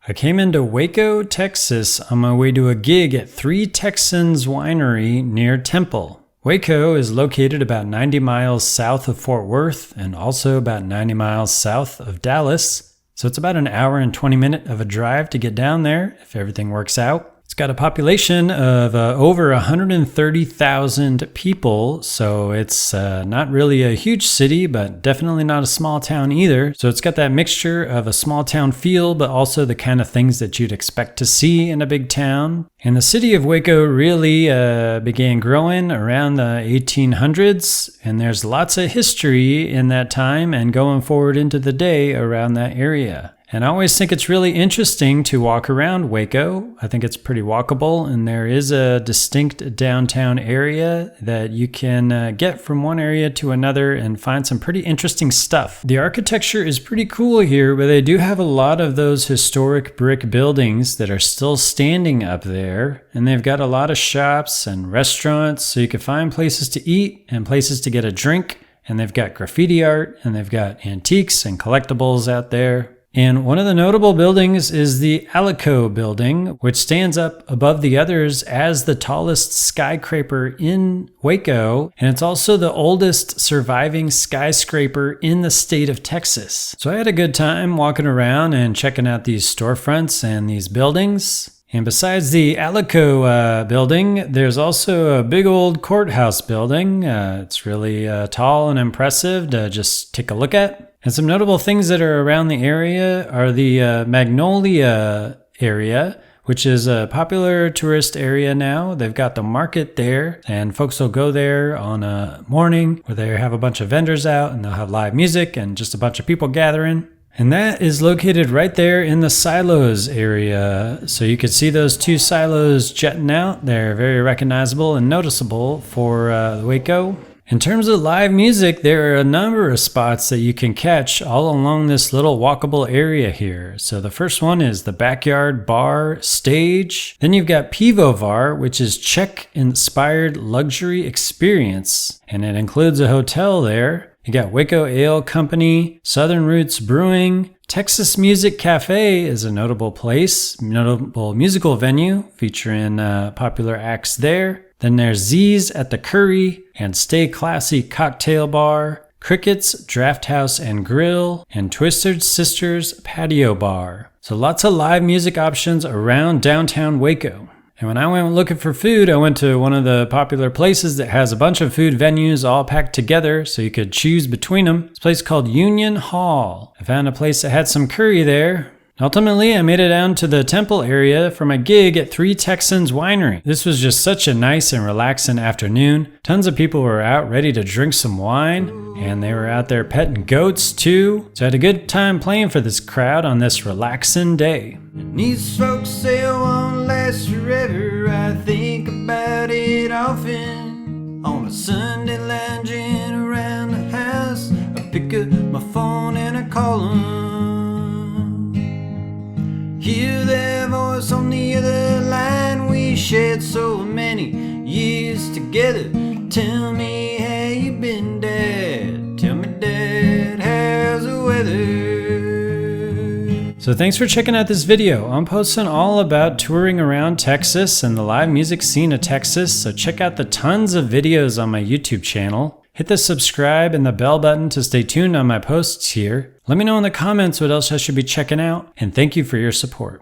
I came into Waco, Texas on my way to a gig at Texans Winery near Temple. Waco is located about 90 miles south of Fort Worth and also about 90 miles south of Dallas. So it's about an hour and 20 minutes of a drive to get down there if everything works out. It's got a population of over 130,000 people, so it's not really a huge city, but definitely not a small town either. So it's got that mixture of a small town feel, but also the kind of things that you'd expect to see in a big town. And the city of Waco really began growing around the 1800s, and there's lots of history in that time and going forward into the day around that area. And I always think it's really interesting to walk around Waco. I think it's pretty walkable, and there is a distinct downtown area that you can get from one area to another and find some pretty interesting stuff. The architecture is pretty cool here, but they do have a lot of those historic brick buildings that are still standing up there. And they've got a lot of shops and restaurants, so you can find places to eat and places to get a drink. And they've got graffiti art, and they've got antiques and collectibles out there. And one of the notable buildings is the Alico building, which stands up above the others as the tallest skyscraper in Waco. And it's also the oldest surviving skyscraper in the state of Texas. So I had a good time walking around and checking out these storefronts and these buildings. And besides the Alico building, there's also a big old courthouse building. It's really tall and impressive to just take a look at. And some notable things that are around the area are the Magnolia area, which is a popular tourist area now. They've got the market there, and folks will go there on a morning where they have a bunch of vendors out and they'll have live music and just a bunch of people gathering. And that is located right there in the silos area. So you could see those two silos jetting out. They're very recognizable and noticeable for Waco. In terms of live music, there are a number of spots that you can catch all along this little walkable area here. So the first one is the Backyard Bar Stage. Then you've got Pivovar, which is Czech-inspired luxury experience, and it includes a hotel there. You got Waco Ale Company, Southern Roots Brewing. Texas Music Cafe is a notable musical venue featuring popular acts there. Then there's Z's at the Curry and Stay Classy Cocktail Bar, Cricket's Draft House and Grill, and Twisted Sisters Patio Bar. So lots of live music options around downtown Waco. And when I went looking for food, I went to one of the popular places that has a bunch of food venues all packed together so you could choose between them. It's a place called Union Hall. I found a place that had some curry there. Ultimately, I made it down to the Temple area for my gig at Texans Winery. This was just such a nice and relaxing afternoon. Tons of people were out ready to drink some wine, and they were out there petting goats too. So I had a good time playing for this crowd on this relaxing day. And these folks say it won't last forever. I think about it often. On a Sunday lounging around the house, I pick up my phone and I call them. Hear their voice on the other line. We shared so many years together. Tell me how you been, Dad. Tell me, Dad, how's the weather? So thanks for checking out this video. I'm posting all about touring around Texas and the live music scene of Texas. So check out the tons of videos on my YouTube channel. Hit the subscribe and the bell button to stay tuned on my posts here. Let me know in the comments what else I should be checking out, and thank you for your support.